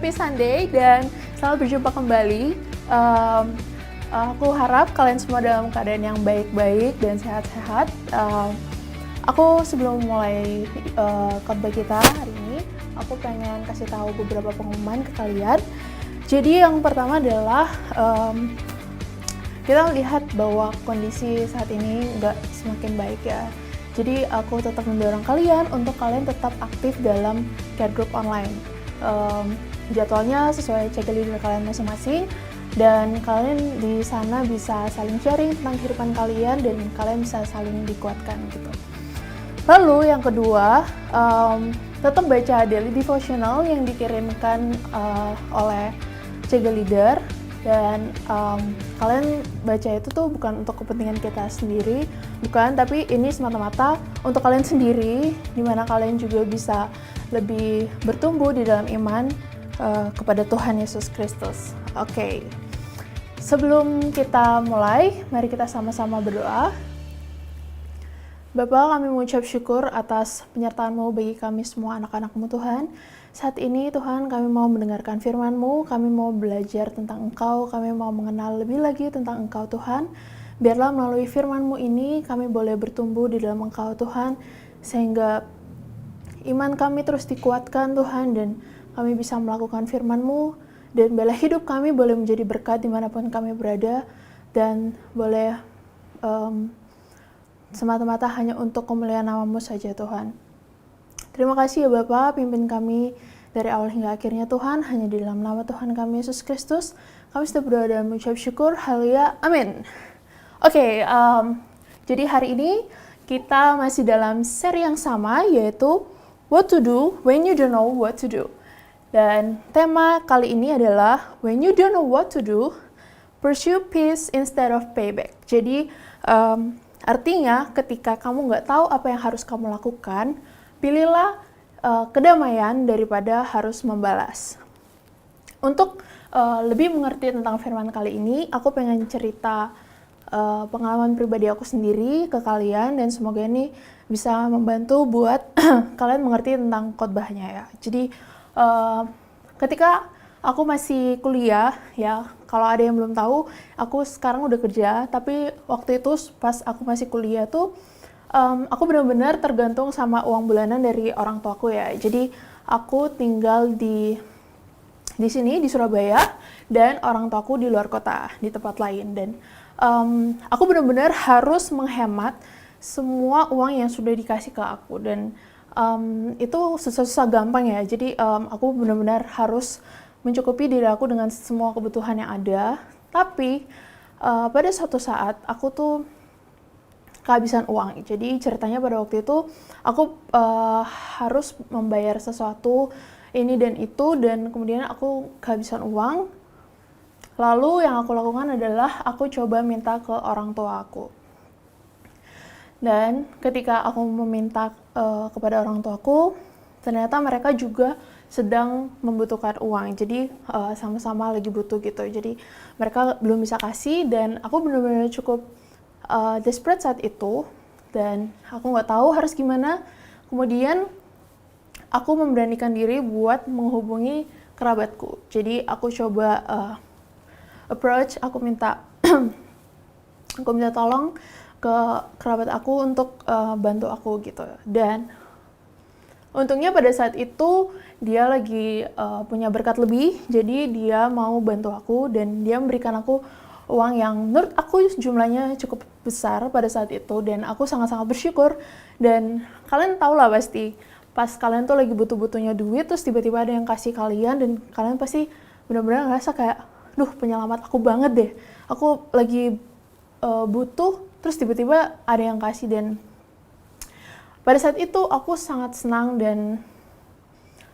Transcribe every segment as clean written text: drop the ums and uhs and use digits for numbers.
happy Sunday dan selamat berjumpa kembali. Aku harap kalian semua dalam keadaan yang baik-baik dan sehat-sehat. Aku sebelum mulai khotbah kita hari ini, aku pengen kasih tahu beberapa pengumuman ke kalian. Jadi yang pertama adalah kita melihat bahwa kondisi saat ini nggak semakin baik ya. Jadi aku tetap mendorong kalian untuk kalian tetap aktif dalam care group online. Jadwalnya sesuai check leader kalian masing-masing dan kalian di sana bisa saling sharing tentang kehidupan kalian dan kalian bisa saling dikuatkan gitu. Lalu yang kedua, tetap baca daily devotional yang dikirimkan oleh check leader. Dan kalian baca itu tuh bukan untuk kepentingan kita sendiri, bukan, tapi ini semata-mata untuk kalian sendiri, dimana kalian juga bisa lebih bertumbuh di dalam iman kepada Tuhan Yesus Kristus. Oke. Sebelum kita mulai, mari kita sama-sama berdoa. Bapa, kami mengucap syukur atas penyertaan-Mu bagi kami semua anak-anak-Mu Tuhan. Saat ini Tuhan kami mau mendengarkan firman-Mu, kami mau belajar tentang Engkau, kami mau mengenal lebih lagi tentang Engkau Tuhan. Biarlah melalui firman-Mu ini kami boleh bertumbuh di dalam Engkau Tuhan, sehingga iman kami terus dikuatkan Tuhan dan kami bisa melakukan firman-Mu, dan biarlah hidup kami boleh menjadi berkat dimanapun kami berada, dan boleh semata-mata hanya untuk kemuliaan nama-Mu saja Tuhan. Terima kasih ya Bapa, pimpin kami dari awal hingga akhirnya Tuhan, hanya di dalam nama Tuhan kami Yesus Kristus. Kami sudah berdoa dan mengucap syukur, haleluya, amin. Oke, jadi hari ini kita masih dalam seri yang sama, yaitu What to do when you don't know what to do. Dan tema kali ini adalah When you don't know what to do, pursue peace instead of payback. Jadi artinya ketika kamu nggak tahu apa yang harus kamu lakukan, pilihlah kedamaian daripada harus membalas. Untuk lebih mengerti tentang firman kali ini, aku pengen cerita pengalaman pribadi aku sendiri ke kalian dan semoga ini bisa membantu buat kalian mengerti tentang khotbahnya ya. Jadi ketika aku masih kuliah ya, kalau ada yang belum tahu, aku sekarang udah kerja, tapi waktu itu pas aku masih kuliah tuh aku benar-benar tergantung sama uang bulanan dari orang tuaku ya. Jadi aku tinggal di sini di Surabaya dan orang tuaku di luar kota di tempat lain, dan aku benar-benar harus menghemat semua uang yang sudah dikasih ke aku, dan itu susah-susah gampang ya. Jadi aku benar-benar harus mencukupi diri aku dengan semua kebutuhan yang ada. Tapi pada suatu saat aku tuh kehabisan uang. Jadi ceritanya pada waktu itu aku harus membayar sesuatu ini dan itu, dan kemudian aku kehabisan uang. Lalu yang aku lakukan adalah aku coba minta ke orang tua aku. Dan ketika aku meminta kepada orang tuaku, ternyata mereka juga sedang membutuhkan uang. Jadi sama-sama lagi butuh gitu. Jadi mereka belum bisa kasih, dan aku benar-benar cukup desperate saat itu, dan aku nggak tahu harus gimana. Kemudian aku memberanikan diri buat menghubungi kerabatku. Jadi aku coba approach, aku minta tolong ke kerabat aku untuk bantu aku gitu. Dan untungnya pada saat itu dia lagi punya berkat lebih, jadi dia mau bantu aku dan dia memberikan aku uang yang menurut aku jumlahnya cukup besar pada saat itu, dan aku sangat-sangat bersyukur. Dan kalian tahu lah pasti, pas kalian tuh lagi butuh-butuhnya duit, terus tiba-tiba ada yang kasih kalian, dan kalian pasti benar-benar ngerasa kayak, duh penyelamat aku banget deh. Aku lagi butuh, terus tiba-tiba ada yang kasih, dan pada saat itu aku sangat senang dan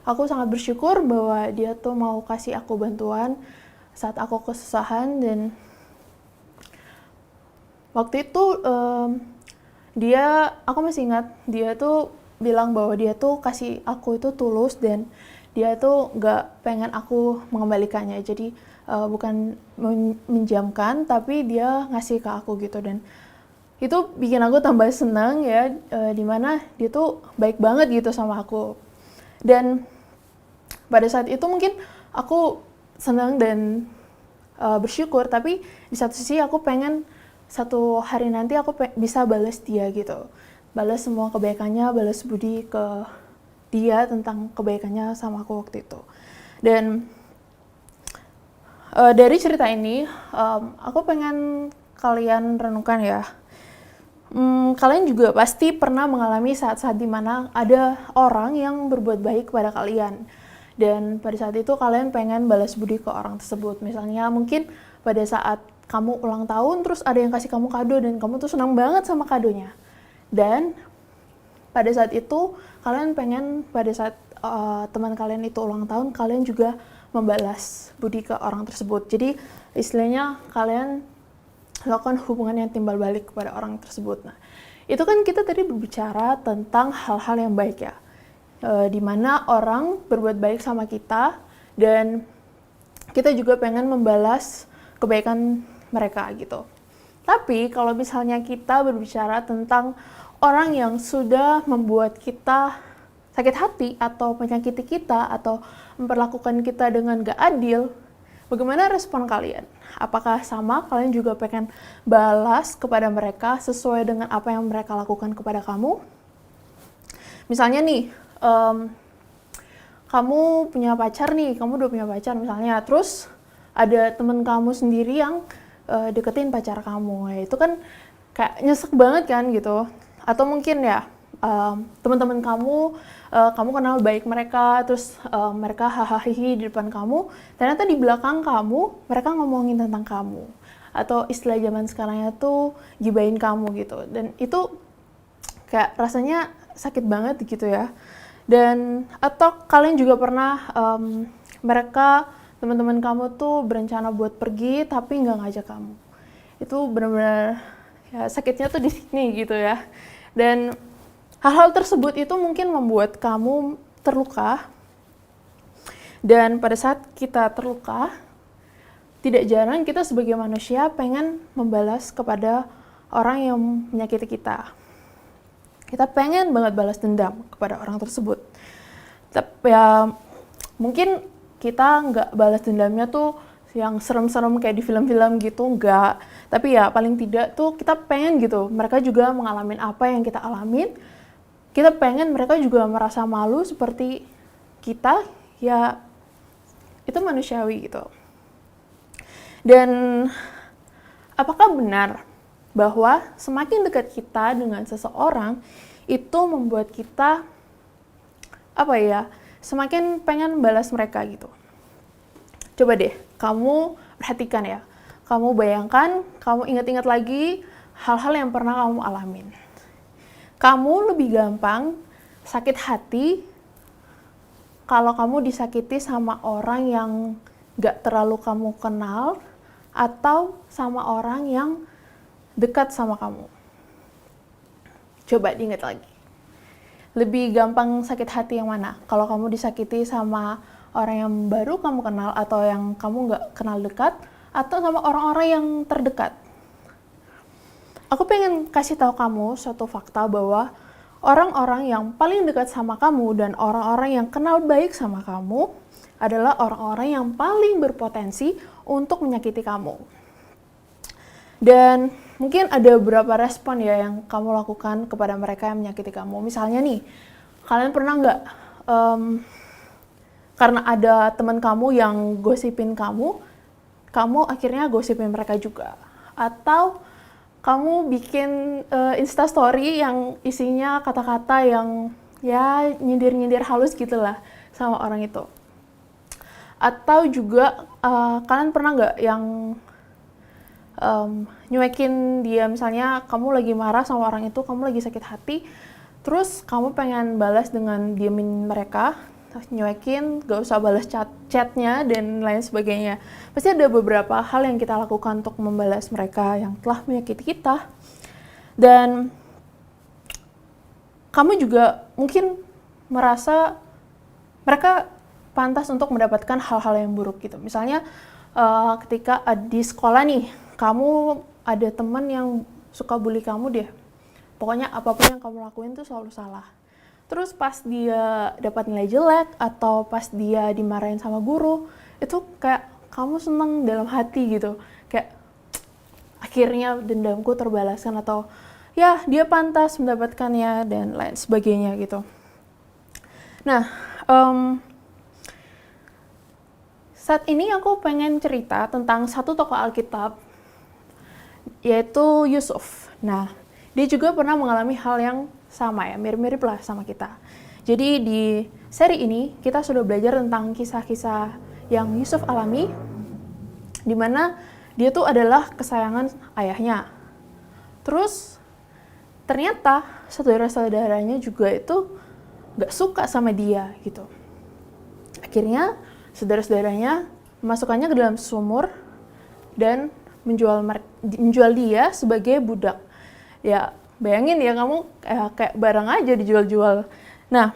aku sangat bersyukur bahwa dia tuh mau kasih aku bantuan saat aku kesusahan. Dan waktu itu aku masih ingat, dia tuh bilang bahwa dia tuh kasih aku itu tulus dan dia tuh nggak pengen aku mengembalikannya. Jadi bukan menjamkan, tapi dia ngasih ke aku gitu, dan itu bikin aku tambah senang ya, dimana dia tuh baik banget gitu sama aku. Dan pada saat itu mungkin aku senang dan bersyukur, tapi di satu sisi aku pengen satu hari nanti aku bisa balas dia gitu, balas semua kebaikannya, balas budi ke dia tentang kebaikannya sama aku waktu itu. Dan dari cerita ini aku pengen kalian renungkan ya. Kalian juga pasti pernah mengalami saat-saat dimana ada orang yang berbuat baik kepada kalian, dan pada saat itu kalian pengen balas budi ke orang tersebut. Misalnya mungkin pada saat kamu ulang tahun terus ada yang kasih kamu kado dan kamu tuh senang banget sama kadonya, dan pada saat itu kalian pengen pada saat teman kalian itu ulang tahun, kalian juga membalas budi ke orang tersebut. Jadi istilahnya kalian lakukan hubungan yang timbal balik kepada orang tersebut. Nah, itu kan kita tadi berbicara tentang hal-hal yang baik ya, di mana orang berbuat baik sama kita dan kita juga pengen membalas kebaikan mereka gitu. Tapi kalau misalnya kita berbicara tentang orang yang sudah membuat kita sakit hati atau menyakiti kita atau memperlakukan kita dengan gak adil, bagaimana respon kalian? Apakah sama, kalian juga pengen balas kepada mereka sesuai dengan apa yang mereka lakukan kepada kamu? Misalnya nih, kamu punya pacar nih, kamu udah punya pacar misalnya, terus ada temen kamu sendiri yang deketin pacar kamu, ya itu kan kayak nyesek banget kan gitu. Atau mungkin ya teman-teman kamu, kamu kenal baik mereka, terus mereka hahaha di depan kamu, ternyata di belakang kamu mereka ngomongin tentang kamu, atau istilah zaman sekarangnya tuh gibain kamu gitu, dan itu kayak rasanya sakit banget gitu ya. Dan atau kalian juga pernah mereka teman-teman kamu tuh berencana buat pergi tapi nggak ngajak kamu. Itu benar-benar ya sakitnya tuh di sini gitu ya. Dan hal-hal tersebut itu mungkin membuat kamu terluka. Dan pada saat kita terluka, tidak jarang kita sebagai manusia pengen membalas kepada orang yang menyakiti kita. Kita pengen banget balas dendam kepada orang tersebut. Tapi ya mungkin kita nggak balas dendamnya tuh yang serem-serem kayak di film-film gitu, nggak. Tapi ya paling tidak tuh kita pengen gitu, mereka juga mengalami apa yang kita alamin. Kita pengen mereka juga merasa malu seperti kita, ya itu manusiawi gitu. Dan apakah benar bahwa semakin dekat kita dengan seseorang itu membuat kita semakin pengen balas mereka gitu? Coba deh kamu perhatikan ya, kamu bayangkan, kamu ingat-ingat lagi hal-hal yang pernah kamu alamin. Kamu lebih gampang sakit hati kalau kamu disakiti sama orang yang gak terlalu kamu kenal atau sama orang yang dekat sama kamu. Coba diingat lagi. Lebih gampang sakit hati yang mana? Kalau kamu disakiti sama orang yang baru kamu kenal atau yang kamu gak kenal dekat, atau sama orang-orang yang terdekat? Aku pengen kasih tahu kamu suatu fakta bahwa orang-orang yang paling dekat sama kamu dan orang-orang yang kenal baik sama kamu adalah orang-orang yang paling berpotensi untuk menyakiti kamu. Dan mungkin ada beberapa respon ya yang kamu lakukan kepada mereka yang menyakiti kamu. Misalnya nih, kalian pernah nggak karena ada teman kamu yang gosipin kamu akhirnya gosipin mereka juga. Atau kamu bikin instastory yang isinya kata-kata yang ya nyindir-nyindir halus gitulah sama orang itu. Atau juga kalian pernah nggak yang nyuekin dia, misalnya kamu lagi marah sama orang itu, kamu lagi sakit hati, terus kamu pengen balas dengan diemin mereka, nyuekin, gak usah balas chatnya dan lain sebagainya. Pasti ada beberapa hal yang kita lakukan untuk membalas mereka yang telah menyakiti kita. Dan kamu juga mungkin merasa mereka pantas untuk mendapatkan hal-hal yang buruk gitu. Misalnya ketika di sekolah nih, kamu ada teman yang suka bully kamu deh. Pokoknya apapun yang kamu lakuin tuh selalu salah. Terus pas dia dapat nilai jelek atau pas dia dimarahin sama guru, itu kayak kamu seneng dalam hati gitu, kayak akhirnya dendamku terbalaskan, atau ya dia pantas mendapatkannya dan lain sebagainya gitu. Nah, saat ini aku pengen cerita tentang satu tokoh Alkitab, yaitu Yusuf. Nah, dia juga pernah mengalami hal yang sama ya, mirip-mirip lah sama kita. Jadi di seri ini kita sudah belajar tentang kisah-kisah yang Yusuf alami, di mana dia tuh adalah kesayangan ayahnya. Terus ternyata saudara-saudaranya juga itu gak suka sama dia gitu. Akhirnya saudara-saudaranya memasukkannya ke dalam sumur dan menjual dia sebagai budak. Ya, bayangin ya, kamu kayak barang aja dijual-jual. Nah,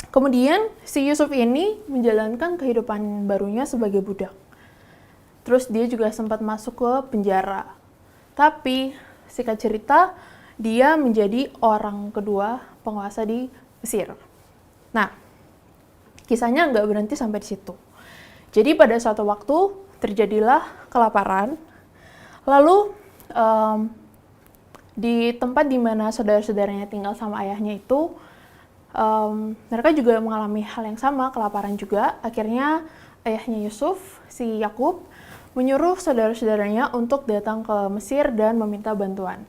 kemudian si Yusuf ini menjalankan kehidupan barunya sebagai budak. Terus dia juga sempat masuk ke penjara. Tapi singkat cerita, dia menjadi orang kedua penguasa di Mesir. Nah, kisahnya nggak berhenti sampai di situ. Jadi pada suatu waktu terjadilah kelaparan. Lalu di tempat di mana saudara-saudaranya tinggal sama ayahnya itu, mereka juga mengalami hal yang sama, kelaparan juga. Akhirnya ayahnya Yusuf, si Yakub, menyuruh saudara-saudaranya untuk datang ke Mesir dan meminta bantuan.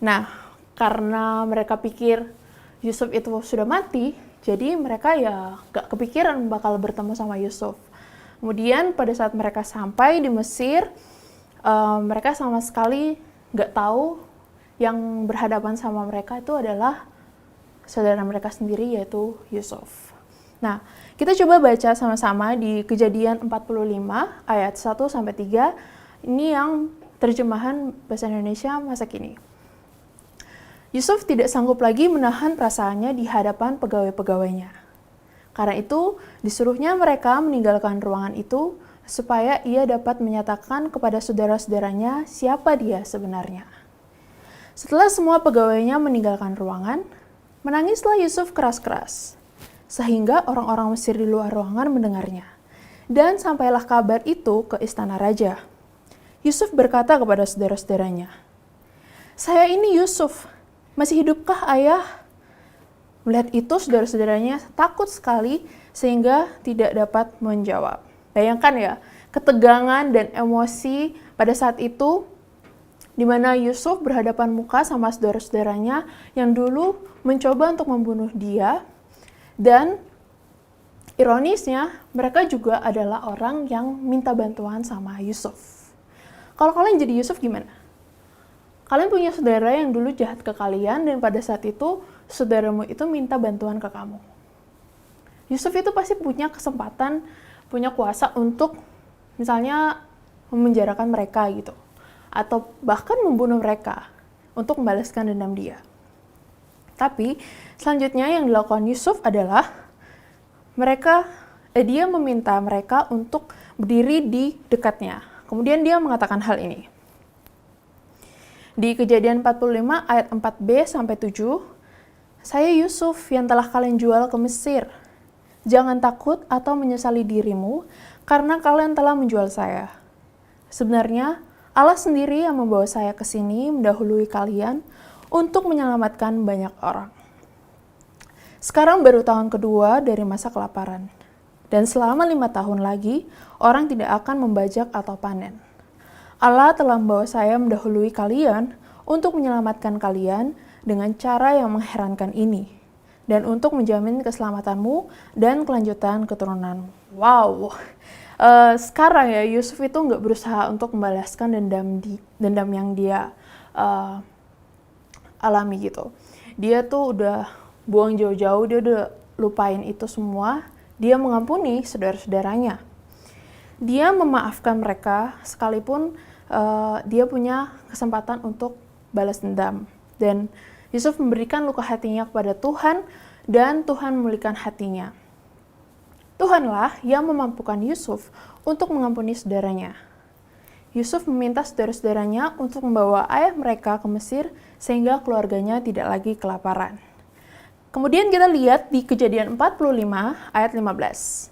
Nah, karena mereka pikir Yusuf itu sudah mati, jadi mereka ya gak kepikiran bakal bertemu sama Yusuf. Kemudian pada saat mereka sampai di Mesir, mereka sama sekali gak tahu yang berhadapan sama mereka itu adalah saudara mereka sendiri, yaitu Yusuf. Nah, kita coba baca sama-sama di Kejadian 45 ayat 1-3. Ini yang terjemahan bahasa Indonesia masa kini. Yusuf tidak sanggup lagi menahan perasaannya di hadapan pegawai-pegawainya. Karena itu, disuruhnya mereka meninggalkan ruangan itu supaya ia dapat menyatakan kepada saudara-saudaranya siapa dia sebenarnya. Setelah semua pegawainya meninggalkan ruangan, menangislah Yusuf keras-keras, sehingga orang-orang Mesir di luar ruangan mendengarnya. Dan sampailah kabar itu ke istana raja. Yusuf berkata kepada saudara-saudaranya, "Saya ini Yusuf. Masih hidupkah ayah?" Melihat itu, saudara-saudaranya takut sekali sehingga tidak dapat menjawab. Bayangkan ya, ketegangan dan emosi pada saat itu, di mana Yusuf berhadapan muka sama saudara-saudaranya yang dulu mencoba untuk membunuh dia, dan ironisnya mereka juga adalah orang yang minta bantuan sama Yusuf. Kalau kalian jadi Yusuf gimana? Kalian punya saudara yang dulu jahat ke kalian, dan pada saat itu saudaramu itu minta bantuan ke kamu. Yusuf itu pasti punya kesempatan, punya kuasa untuk misalnya memenjarakan mereka gitu, atau bahkan membunuh mereka untuk membalaskan dendam dia. Tapi selanjutnya yang dilakukan Yusuf adalah dia meminta mereka untuk berdiri di dekatnya. Kemudian dia mengatakan hal ini. Di Kejadian 45 ayat 4b-7, "Saya Yusuf yang telah kalian jual ke Mesir. Jangan takut atau menyesali dirimu karena kalian telah menjual saya. Sebenarnya Allah sendiri yang membawa saya ke sini mendahului kalian untuk menyelamatkan banyak orang. Sekarang baru tahun kedua dari masa kelaparan, dan selama 5 tahun lagi orang tidak akan membajak atau panen. Allah telah membawa saya mendahului kalian untuk menyelamatkan kalian dengan cara yang mengherankan ini, dan untuk menjamin keselamatanmu dan kelanjutan keturunanmu." Wow, sekarang ya Yusuf itu nggak berusaha untuk membalaskan dendam yang dia alami gitu. Dia tuh udah buang jauh-jauh, dia udah lupain itu semua. Dia mengampuni saudara-saudaranya. Dia memaafkan mereka sekalipun dia punya kesempatan untuk balas dendam. Dan Yusuf memberikan luka hatinya kepada Tuhan, dan Tuhan memulihkan hatinya. Tuhanlah yang memampukan Yusuf untuk mengampuni saudaranya. Yusuf meminta saudara-saudaranya untuk membawa ayah mereka ke Mesir sehingga keluarganya tidak lagi kelaparan. Kemudian kita lihat di Kejadian 45 ayat 15.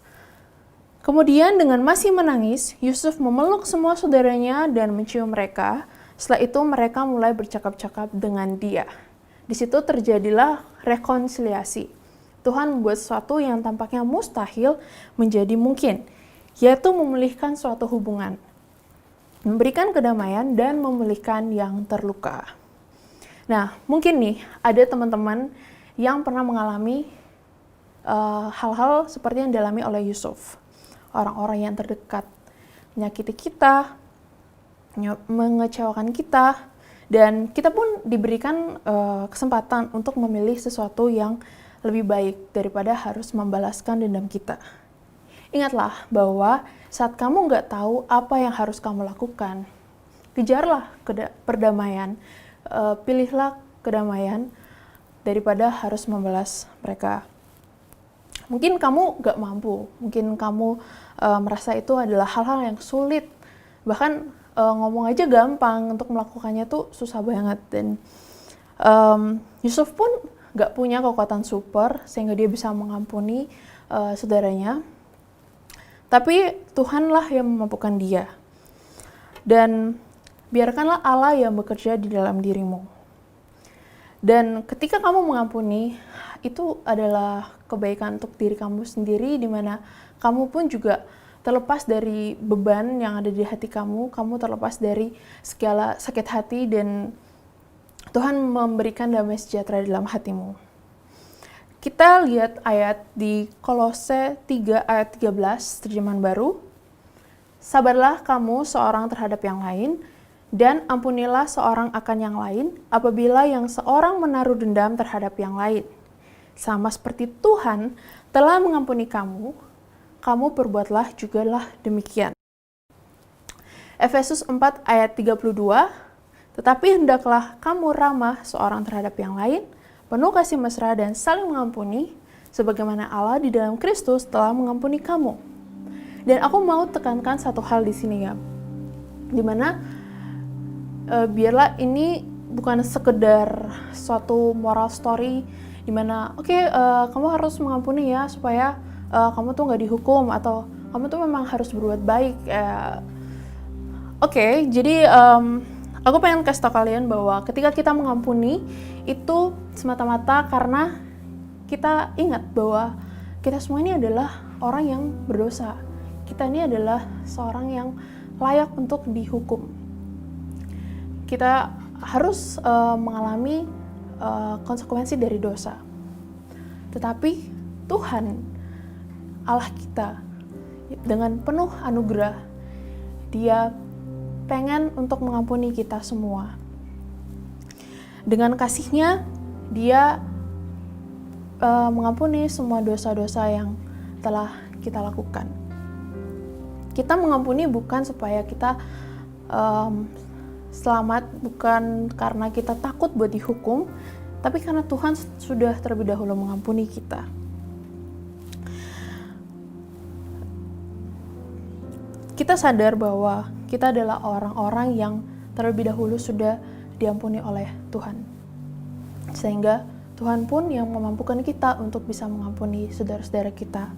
Kemudian dengan masih menangis, Yusuf memeluk semua saudaranya dan mencium mereka. Setelah itu mereka mulai bercakap-cakap dengan dia. Di situ terjadilah rekonsiliasi. Tuhan membuat sesuatu yang tampaknya mustahil menjadi mungkin, yaitu memulihkan suatu hubungan, memberikan kedamaian dan memulihkan yang terluka. Nah, mungkin nih ada teman-teman yang pernah mengalami hal-hal seperti yang dialami oleh Yusuf. Orang-orang yang terdekat menyakiti kita, mengecewakan kita, dan kita pun diberikan kesempatan untuk memilih sesuatu yang lebih baik daripada harus membalaskan dendam kita. Ingatlah bahwa saat kamu nggak tahu apa yang harus kamu lakukan, kejarlah perdamaian, pilihlah kedamaian daripada harus membalas mereka. Mungkin kamu nggak mampu, mungkin kamu merasa itu adalah hal-hal yang sulit, bahkan ngomong aja gampang, untuk melakukannya tuh susah banget. Dan Yusuf pun nggak punya kekuatan super sehingga dia bisa mengampuni saudaranya, tapi Tuhanlah yang memampukan dia. Dan biarkanlah Allah yang bekerja di dalam dirimu. Dan ketika kamu mengampuni, itu adalah kebaikan untuk diri kamu sendiri, di mana kamu pun juga terlepas dari beban yang ada di hati kamu terlepas dari segala sakit hati, dan Tuhan memberikan damai sejahtera dalam hatimu. Kita lihat ayat di Kolose 3 ayat 13, terjemahan baru. Sabarlah kamu seorang terhadap yang lain, dan ampunilah seorang akan yang lain apabila yang seorang menaruh dendam terhadap yang lain. Sama seperti Tuhan telah mengampuni kamu, kamu perbuatlah jugalah demikian. Efesus 4 ayat 32, tetapi hendaklah kamu ramah seorang terhadap yang lain, penuh kasih mesra dan saling mengampuni, sebagaimana Allah di dalam Kristus telah mengampuni kamu. Dan aku mau tekankan satu hal di sini ya, dimana biarlah ini bukan sekedar suatu moral story di mana kamu harus mengampuni ya supaya kamu tuh nggak dihukum, atau kamu tuh memang harus berbuat baik. Jadi aku pengen kasih tau kalian bahwa ketika kita mengampuni itu semata-mata karena kita ingat bahwa kita semua ini adalah orang yang berdosa. Kita ini adalah seorang yang layak untuk dihukum. Kita harus mengalami konsekuensi dari dosa. Tetapi Tuhan, Allah kita, dengan penuh anugerah, Dia pengen untuk mengampuni kita semua. Dengan kasih-Nya, Dia mengampuni semua dosa-dosa yang telah kita lakukan. Kita mengampuni bukan supaya kita selamat, bukan karena kita takut buat dihukum, tapi karena Tuhan sudah terlebih dahulu mengampuni kita. Kita sadar bahwa kita adalah orang-orang yang terlebih dahulu sudah diampuni oleh Tuhan. Sehingga Tuhan pun yang memampukan kita untuk bisa mengampuni saudara-saudara kita.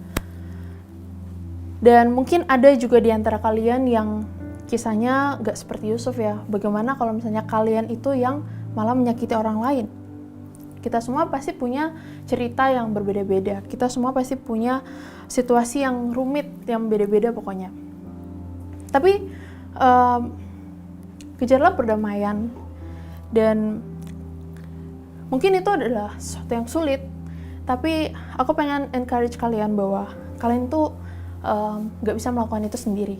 Dan mungkin ada juga di antara kalian yang kisahnya gak seperti Yusuf ya. Bagaimana kalau misalnya kalian itu yang malah menyakiti orang lain? Kita semua pasti punya cerita yang berbeda-beda. Kita semua pasti punya situasi yang rumit, yang beda-beda pokoknya. Tapi kejarlah perdamaian. Dan mungkin itu adalah sesuatu yang sulit. Tapi aku pengen encourage kalian bahwa kalian tuh gak bisa melakukan itu sendiri.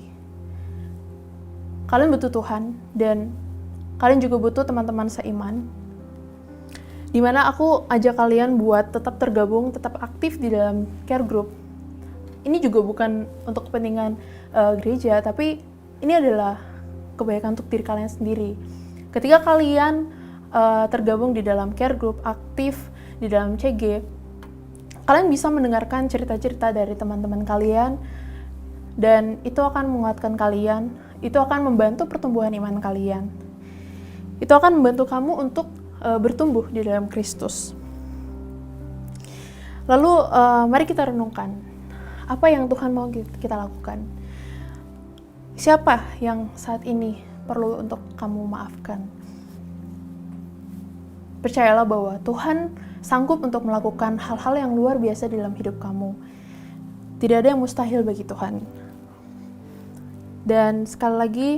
Kalian butuh Tuhan, dan kalian juga butuh teman-teman seiman. Dimana aku ajak kalian buat tetap tergabung, tetap aktif di dalam care group. Ini juga bukan untuk kepentingan gereja, tapi ini adalah kebaikan untuk diri kalian sendiri. Ketika kalian tergabung di dalam care group, aktif di dalam CG, kalian bisa mendengarkan cerita-cerita dari teman-teman kalian, dan itu akan menguatkan kalian, itu akan membantu pertumbuhan iman kalian. Itu akan membantu kamu untuk bertumbuh di dalam Kristus. Lalu mari kita renungkan, apa yang Tuhan mau kita lakukan? Siapa yang saat ini perlu untuk kamu maafkan? Percayalah bahwa Tuhan sanggup untuk melakukan hal-hal yang luar biasa dalam hidup kamu. Tidak ada yang mustahil bagi Tuhan. Dan sekali lagi,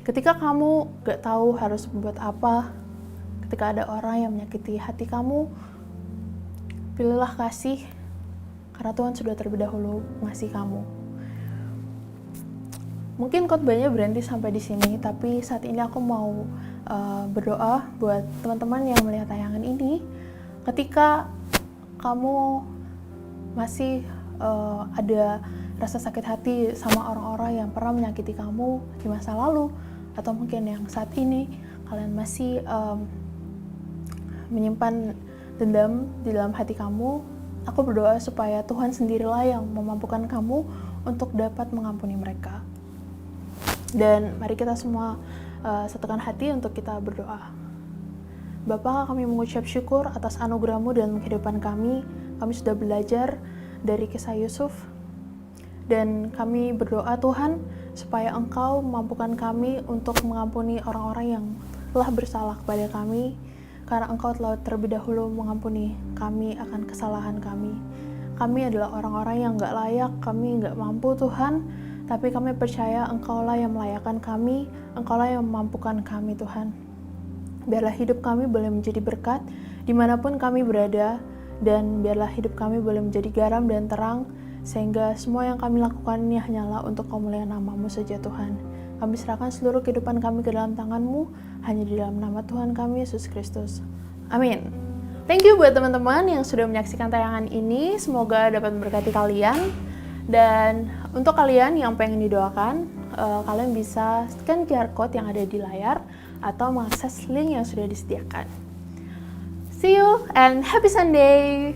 ketika kamu gak tahu harus membuat apa, ketika ada orang yang menyakiti hati kamu, pilihlah kasih, karena Tuhan sudah terlebih dahulu mengasihi kamu. Mungkin khotbahnya berhenti sampai di sini, tapi saat ini aku mau berdoa buat teman-teman yang melihat tayangan ini. Ketika kamu masih ada rasa sakit hati sama orang-orang yang pernah menyakiti kamu di masa lalu, atau mungkin yang saat ini kalian masih menyimpan dendam di dalam hati kamu, aku berdoa supaya Tuhan sendirilah yang memampukan kamu untuk dapat mengampuni mereka. Dan mari kita semua satukan hati untuk kita berdoa. Bapa, kami mengucap syukur atas anugerah-Mu dalam kehidupan kami. Kami sudah belajar dari kisah Yusuf. Dan kami berdoa Tuhan, supaya Engkau memampukan kami untuk mengampuni orang-orang yang telah bersalah kepada kami, karena Engkau telah terlebih dahulu mengampuni kami akan kesalahan kami. Kami adalah orang-orang yang gak layak, kami gak mampu Tuhan, tapi kami percaya Engkaulah yang melayakkan kami, Engkaulah yang memampukan kami Tuhan. Biarlah hidup kami boleh menjadi berkat dimanapun kami berada, dan biarlah hidup kami boleh menjadi garam dan terang, sehingga semua yang kami lakukan ini hanyalah untuk kemuliaan nama-Mu saja Tuhan. Kami serahkan seluruh kehidupan kami ke dalam tangan-Mu, hanya di dalam nama Tuhan kami, Yesus Kristus. Amin. Thank you buat teman-teman yang sudah menyaksikan tayangan ini. Semoga dapat memberkati kalian. Dan untuk kalian yang pengen didoakan, kalian bisa scan QR Code yang ada di layar atau mengakses link yang sudah disediakan. See you and happy Sunday!